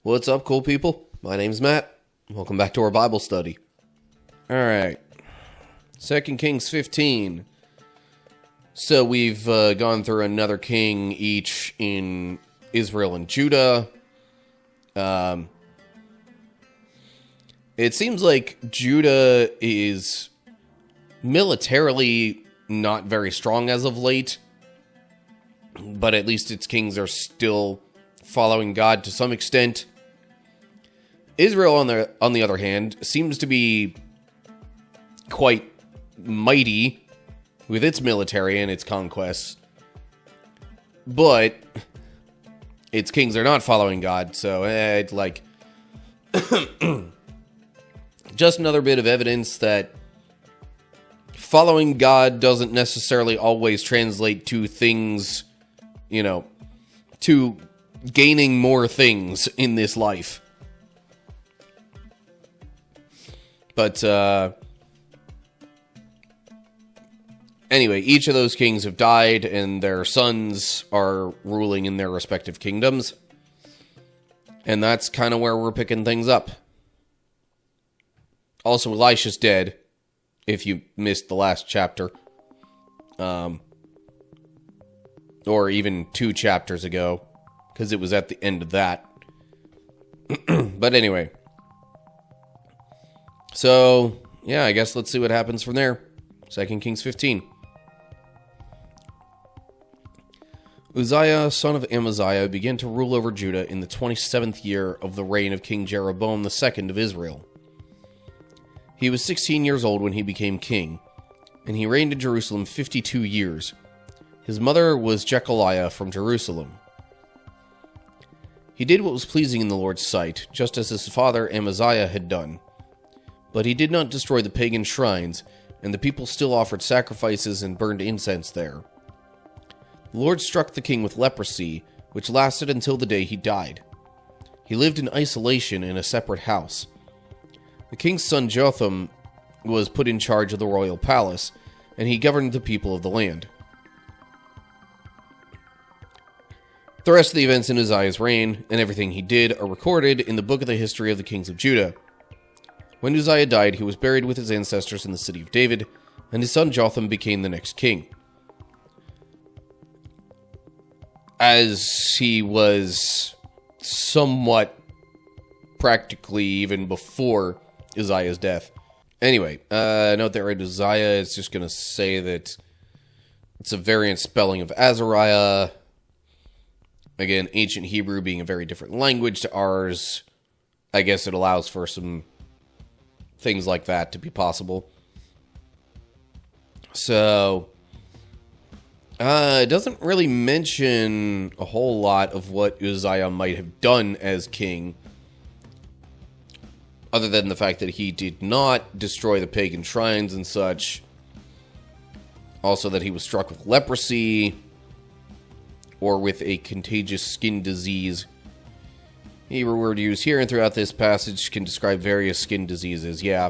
What's up, cool people? My name's Matt. Welcome back to our Bible study. Alright. 2 Kings 15. So we've gone through another king each in Israel and Judah. It seems like Judah is militarily not very strong as of late, but at least its kings are still following God to some extent. Israel, on the other hand, seems to be quite mighty with its military and its conquests, but its kings are not following God, so just another bit of evidence that following God doesn't necessarily always translate to things, to gaining more things in this life. But, anyway, each of those kings have died, and their sons are ruling in their respective kingdoms. And that's kind of where we're picking things up. Also, Elisha's dead, if you missed the last chapter. Or even 2 chapters ago, because it was at the end of that. But anyway. So, yeah, I guess let's see what happens from there. 2 Kings 15. Uzziah, son of Amaziah, began to rule over Judah in the 27th year of the reign of King Jeroboam II of Israel. He was 16 years old when he became king, and he reigned in Jerusalem 52 years. His mother was Jechaliah from Jerusalem. He did what was pleasing in the Lord's sight, just as his father Amaziah had done. But he did not destroy the pagan shrines, and the people still offered sacrifices and burned incense there. The Lord struck the king with leprosy, which lasted until the day he died. He lived in isolation in a separate house. The king's son Jotham was put in charge of the royal palace, and he governed the people of the land. The rest of the events in Uzziah's reign, and everything he did, are recorded in the book of the history of the kings of Judah. When Uzziah died, he was buried with his ancestors in the city of David, and his son Jotham became the next king. As he was somewhat practically even before Uzziah's death. Anyway, note that right, Uzziah is just going to say that it's a variant spelling of Azariah. Again, ancient Hebrew being a very different language to ours, I guess it allows for some things like that to be possible. So, it doesn't really mention a whole lot of what Uzziah might have done as king, other than the fact that he did not destroy the pagan shrines and such. Also that he was struck with leprosy, or with a contagious skin disease. Hebrew word used here and throughout this passage can describe various skin diseases, yeah.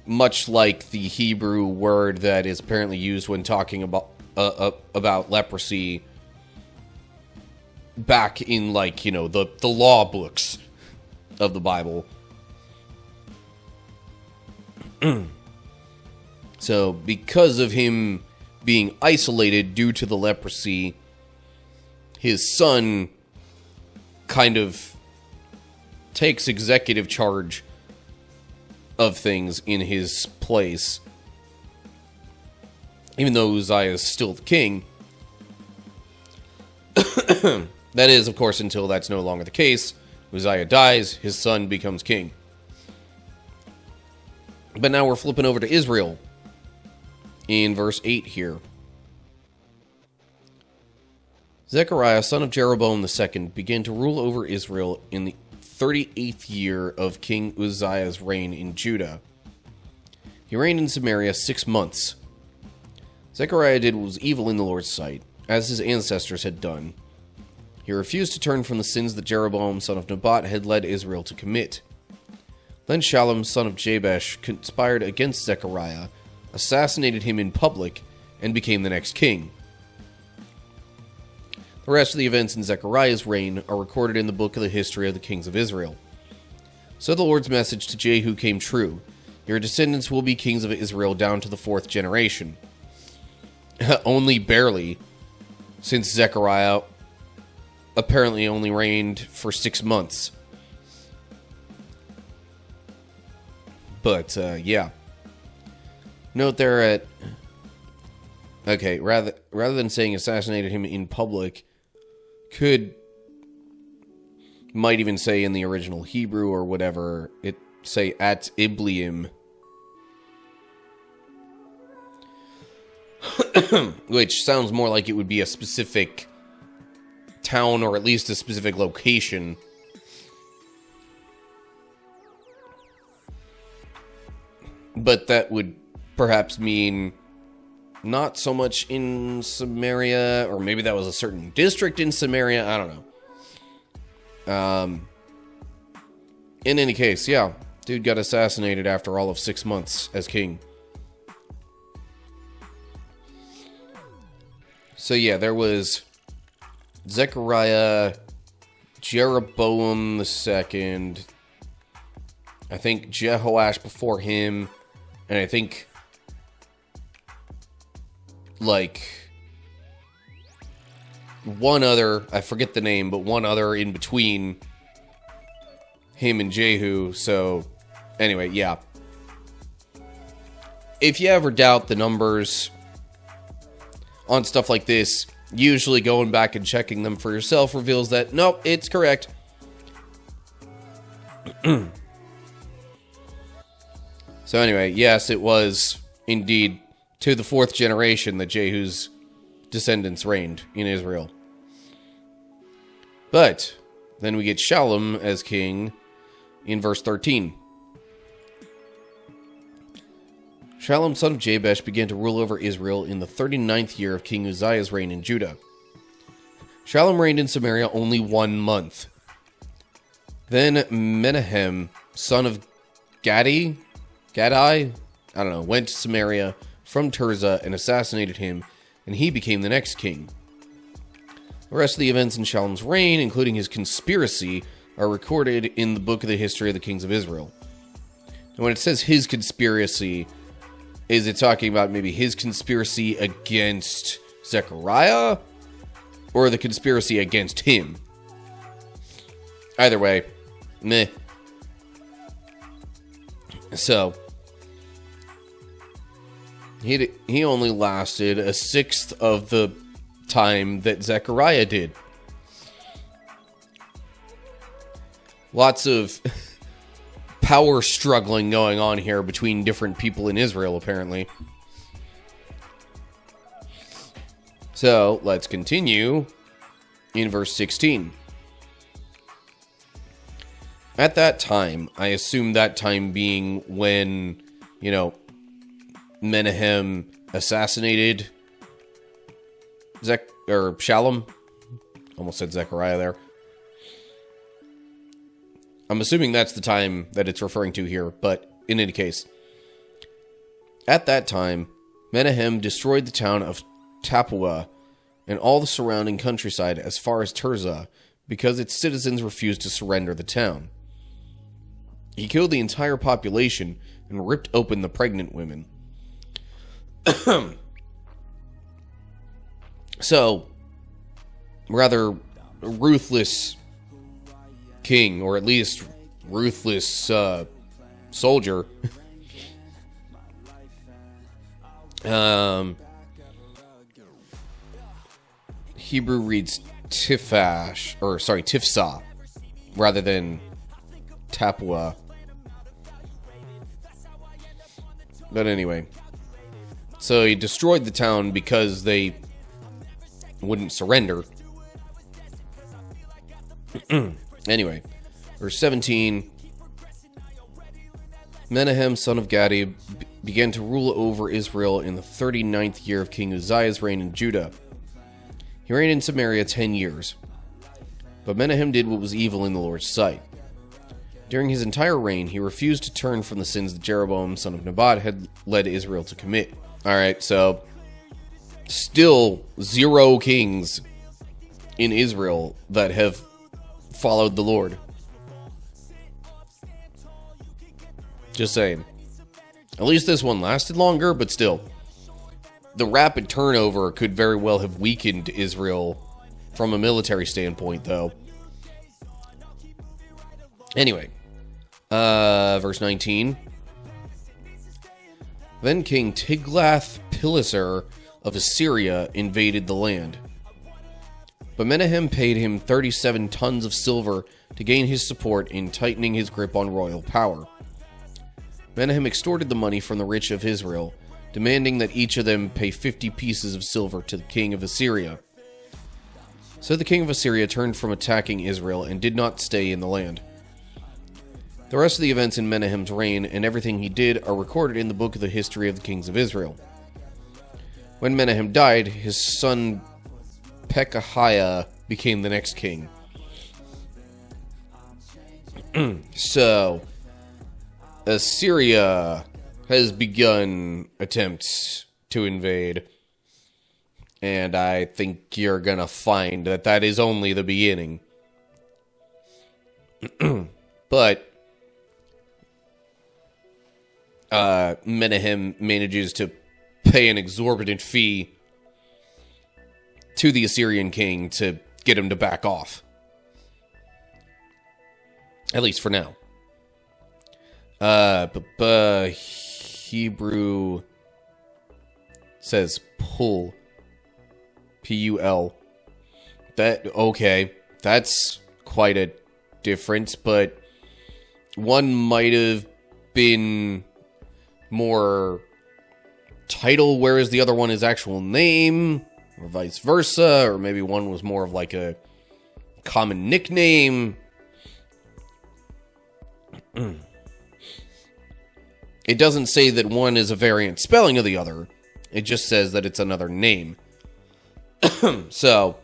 Much like the Hebrew word that is apparently used when talking about leprosy back in, the law books of the Bible. So, because of him being isolated due to the leprosy, his son kind of takes executive charge of things in his place. Even though Uzziah is still the king. That is, of course, until that's no longer the case. Uzziah dies, his son becomes king. But now we're flipping over to Israel. In verse 8 here. Zechariah, son of Jeroboam II, began to rule over Israel in the 38th year of King Uzziah's reign in Judah. He reigned in Samaria 6 months. Zechariah did what was evil in the Lord's sight, as his ancestors had done. He refused to turn from the sins that Jeroboam, son of Nebat, had led Israel to commit. Then Shallum, son of Jabesh, conspired against Zechariah, assassinated him in public, and became the next king. The rest of the events in Zechariah's reign are recorded in the book of the history of the kings of Israel. So the Lord's message to Jehu came true. Your descendants will be kings of Israel down to the 4th generation. Only barely, since Zechariah apparently only reigned for 6 months. But, yeah. Note there at... Okay, rather than saying assassinated him in public, might even say in the original Hebrew or whatever, it say at Ibliim. Which sounds more like it would be a specific town or at least a specific location. But that would perhaps mean not so much in Samaria, or maybe that was a certain district in Samaria, I don't know. In any case, yeah, dude got assassinated after all of 6 months as king. So yeah, there was Zechariah, Jeroboam II, I think Jehoash before him, and I think, like, one other, I forget the name, but one other in between him and Jehu. So, anyway, yeah. If you ever doubt the numbers on stuff like this, usually going back and checking them for yourself reveals that, nope, it's correct. So anyway, yes, it was indeed to the 4th generation that Jehu's descendants reigned in Israel. But then we get Shallum as king in verse 13. Shallum, son of Jabesh, began to rule over Israel in the 39th year of King Uzziah's reign in Judah. Shallum reigned in Samaria only 1 month. Then Menahem, son of Gadai, I don't know, went to Samaria from Tirzah and assassinated him, and he became the next king. The rest of the events in Shallum's reign, including his conspiracy, are recorded in the book of the history of the kings of Israel. And when it says his conspiracy, is it talking about maybe his conspiracy against Zechariah, or the conspiracy against him? Either way, meh. So, he only lasted a sixth of the time that Zechariah did. Lots of power struggling going on here between different people in Israel, apparently. So, let's continue in verse 16. At that time, I assume that time being when, Menahem assassinated Shallum. Almost said Zechariah there. I'm assuming that's the time that it's referring to here, but in any case. At that time, Menahem destroyed the town of Tappuah and all the surrounding countryside as far as Tirzah, because its citizens refused to surrender the town. He killed the entire population and ripped open the pregnant women. So, rather ruthless king, or at least ruthless soldier. Hebrew reads Tifsah, rather than Tappuah. But anyway, so he destroyed the town because they wouldn't surrender. Anyway, verse 17. Menahem, son of Gadai, began to rule over Israel in the 39th year of King Uzziah's reign in Judah. He reigned in Samaria 10 years. But Menahem did what was evil in the Lord's sight. During his entire reign, he refused to turn from the sins that Jeroboam, son of Nebat, had led Israel to commit. Alright, so still 0 kings in Israel that have followed the Lord. Just saying. At least this one lasted longer, but still. The rapid turnover could very well have weakened Israel from a military standpoint, though. Anyway. Verse 19. Then King Tiglath-Pileser of Assyria invaded the land. But Menahem paid him 37 tons of silver to gain his support in tightening his grip on royal power. Menahem extorted the money from the rich of Israel, demanding that each of them pay 50 pieces of silver to the king of Assyria. So the king of Assyria turned from attacking Israel and did not stay in the land. The rest of the events in Menahem's reign and everything he did are recorded in the book of the history of the kings of Israel. When Menahem died, his son Pekahiah became the next king. So, Assyria has begun attempts to invade, and I think you're gonna find that that is only the beginning. But Menahem manages to pay an exorbitant fee to the Assyrian king to get him to back off. At least for now. Hebrew says pull. P-U-L. Okay, that's quite a difference, but one might have been more title, whereas the other one is actual name, or vice versa, or maybe one was more of like a common nickname. It doesn't say that one is a variant spelling of the other. It just says that it's another name. So,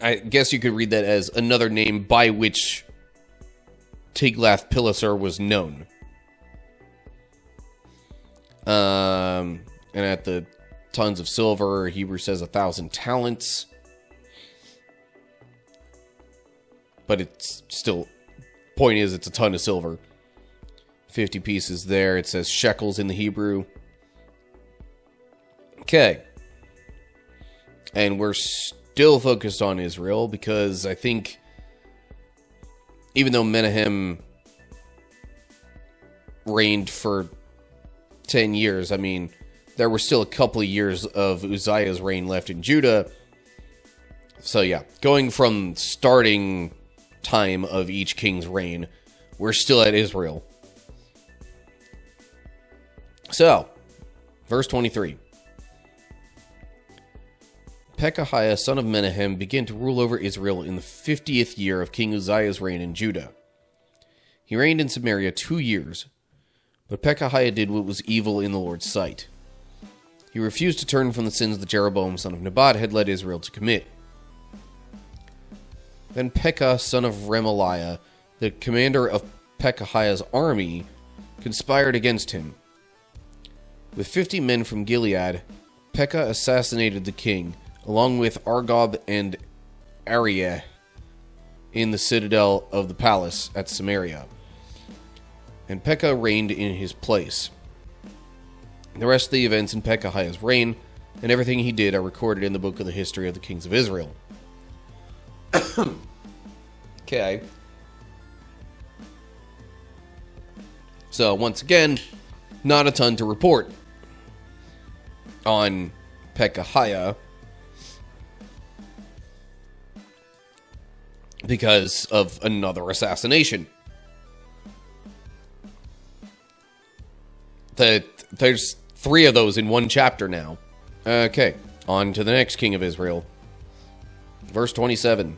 I guess you could read that as another name by which Tiglath-Pileser was known. And at the tons of silver, Hebrew says 1,000 talents. But it's still, point is, it's a ton of silver. 50 pieces there. It says shekels in the Hebrew. Okay. And we're still focused on Israel because I think even though Menahem reigned for 10 years, I mean, there were still a couple of years of Uzziah's reign left in Judah. So yeah, going from starting time of each king's reign, we're still at Israel. So, verse 23. Pekahiah, son of Menahem, began to rule over Israel in the 50th year of King Uzziah's reign in Judah. He reigned in Samaria 2 years, but Pekahiah did what was evil in the Lord's sight. He refused to turn from the sins that Jeroboam, son of Nebat, had led Israel to commit. Then Pekah, son of Remaliah, the commander of Pekahiah's army, conspired against him. With 50 men from Gilead, Pekah assassinated the king, along with Argob and Arieh, in the citadel of the palace at Samaria. And Pekah reigned in his place. The rest of the events in Pekahiah's reign and everything he did are recorded in the book of the history of the kings of Israel. Okay. So, once again, not a ton to report on Pekahiah because of another assassination. There's 3 of those in one chapter now. Okay, on to the next king of Israel. Verse 27.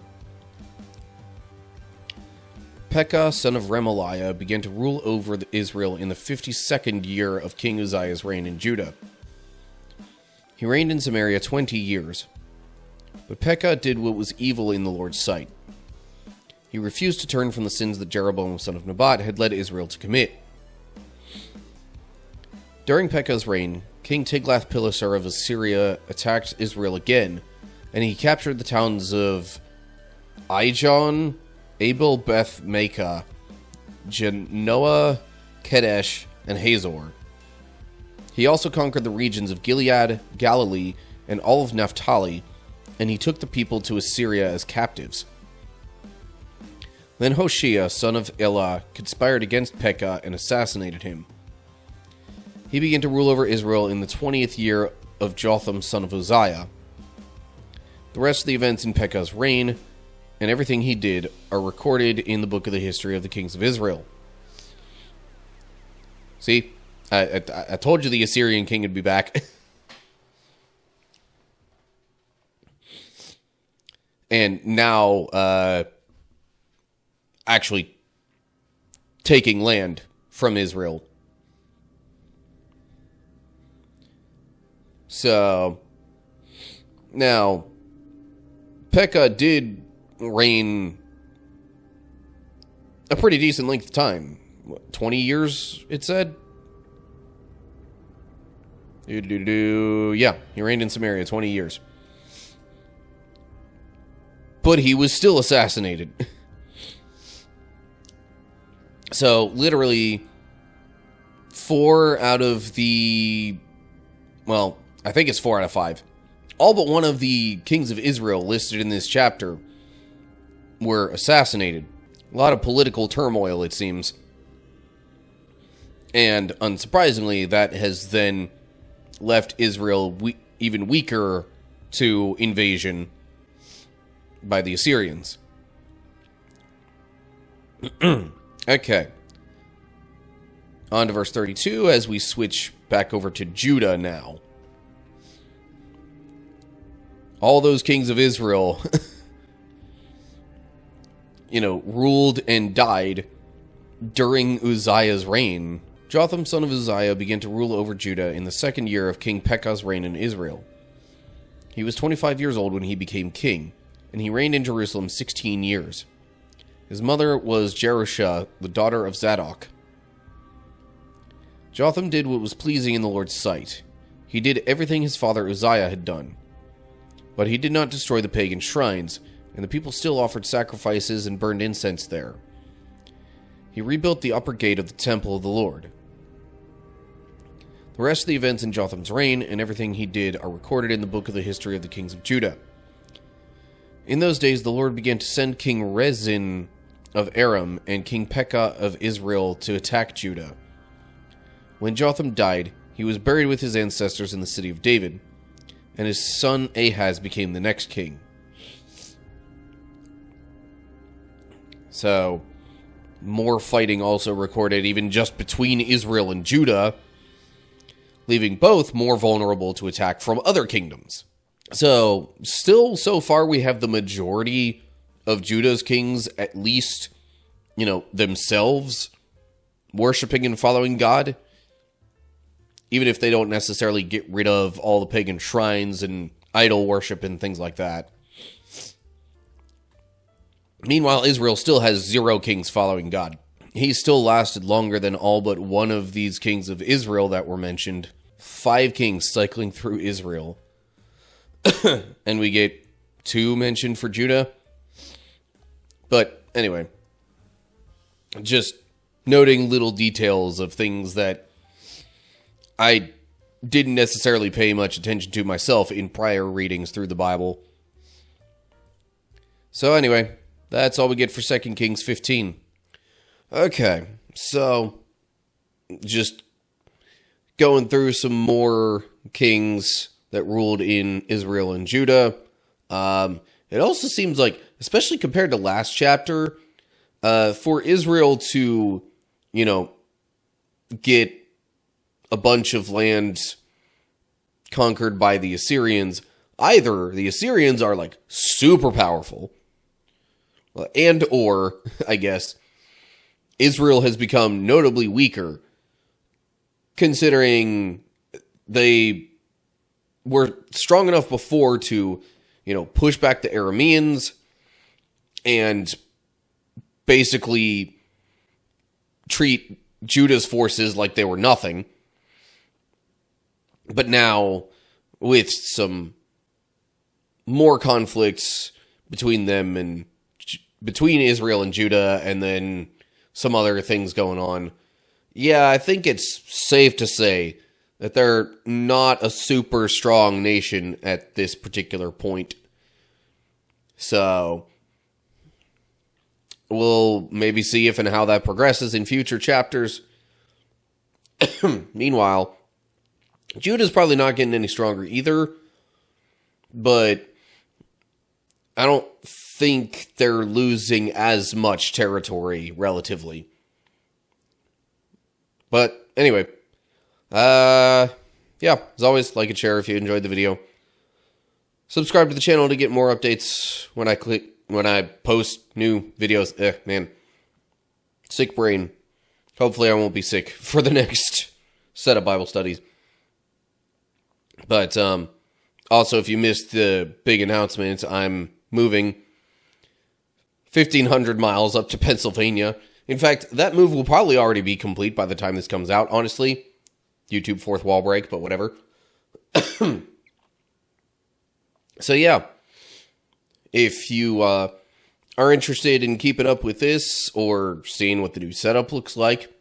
Pekah, son of Remaliah, began to rule over Israel in the 52nd year of King Uzziah's reign in Judah. He reigned in Samaria 20 years. But Pekah did what was evil in the Lord's sight. He refused to turn from the sins that Jeroboam, son of Nebat, had led Israel to commit. During Pekah's reign, King Tiglath-Pileser of Assyria attacked Israel again, and he captured the towns of Ijon, Abel Beth Maacah, Genoa, Kedesh, and Hazor. He also conquered the regions of Gilead, Galilee, and all of Naphtali, and he took the people to Assyria as captives. Then Hoshea, son of Elah, conspired against Pekah and assassinated him. He began to rule over Israel in the 20th year of Jotham, son of Uzziah. The rest of the events in Pekah's reign and everything he did are recorded in the book of the history of the kings of Israel. See, I told you the Assyrian king would be back. And now, actually taking land from Israel. So, now, Pekah did reign a pretty decent length of time. What, 20 years, it said? Yeah, he reigned in Samaria 20 years. But he was still assassinated. So, literally, 4 out of the... Well, I think it's 4 out of 5. All but one of the kings of Israel listed in this chapter were assassinated. A lot of political turmoil, it seems. And, unsurprisingly, that has then left Israel even weaker to invasion by the Assyrians. Okay. On to verse 32 as we switch back over to Judah now. All those kings of Israel, ruled and died during Uzziah's reign. Jotham, son of Uzziah, began to rule over Judah in the 2nd year of King Pekah's reign in Israel. He was 25 years old when he became king, and he reigned in Jerusalem 16 years. His mother was Jerusha, the daughter of Zadok. Jotham did what was pleasing in the Lord's sight. He did everything his father Uzziah had done. But he did not destroy the pagan shrines, and the people still offered sacrifices and burned incense there. He rebuilt the upper gate of the temple of the Lord. The rest of the events in Jotham's reign and everything he did are recorded in the book of the history of the kings of Judah. In those days the Lord began to send King Rezin of Aram and King Pekah of Israel to attack Judah. When Jotham died, he was buried with his ancestors in the city of David, and his son Ahaz became the next king. So, more fighting also recorded even just between Israel and Judah, leaving both more vulnerable to attack from other kingdoms. So, still so far we have the majority of Judah's kings at least, themselves worshiping and following God, even if they don't necessarily get rid of all the pagan shrines and idol worship and things like that. Meanwhile, Israel still has 0 kings following God. He still lasted longer than all but one of these kings of Israel that were mentioned. 5 kings cycling through Israel. And we get 2 mentioned for Judah. But anyway, just noting little details of things that I didn't necessarily pay much attention to myself in prior readings through the Bible. So anyway, that's all we get for 2 Kings 15. Okay, so just going through some more kings that ruled in Israel and Judah. It also seems like, especially compared to last chapter, for Israel to, get a bunch of lands conquered by the Assyrians, either the Assyrians are like super powerful, and or, I guess, Israel has become notably weaker, considering they were strong enough before to, push back the Arameans and basically treat Judah's forces like they were nothing. But now, with some more conflicts between them and between Israel and Judah, and then some other things going on. Yeah, I think it's safe to say that they're not a super strong nation at this particular point. So we'll maybe see if and how that progresses in future chapters. Meanwhile, Judah's probably not getting any stronger either, but I don't think they're losing as much territory relatively. But anyway, yeah, as always, like and share if you enjoyed the video. Subscribe to the channel to get more updates when I post new videos. Man, sick brain. Hopefully I won't be sick for the next set of Bible studies. But also, if you missed the big announcement, I'm moving 1,500 miles up to Pennsylvania. In fact, that move will probably already be complete by the time this comes out, honestly. YouTube fourth wall break, but whatever. So yeah, if you are interested in keeping up with this or seeing what the new setup looks like,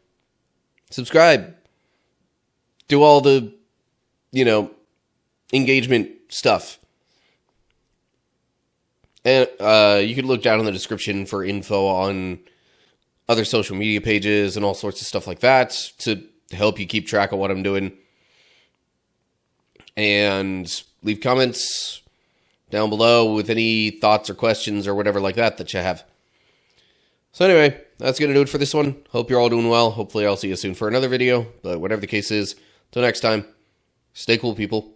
subscribe. Do all the, engagement stuff. And you can look down in the description for info on other social media pages and all sorts of stuff like that to help you keep track of what I'm doing. And leave comments down below with any thoughts or questions or whatever like that you have. So anyway, that's going to do it for this one. Hope you're all doing well. Hopefully I'll see you soon for another video. But whatever the case is, till next time, stay cool, people.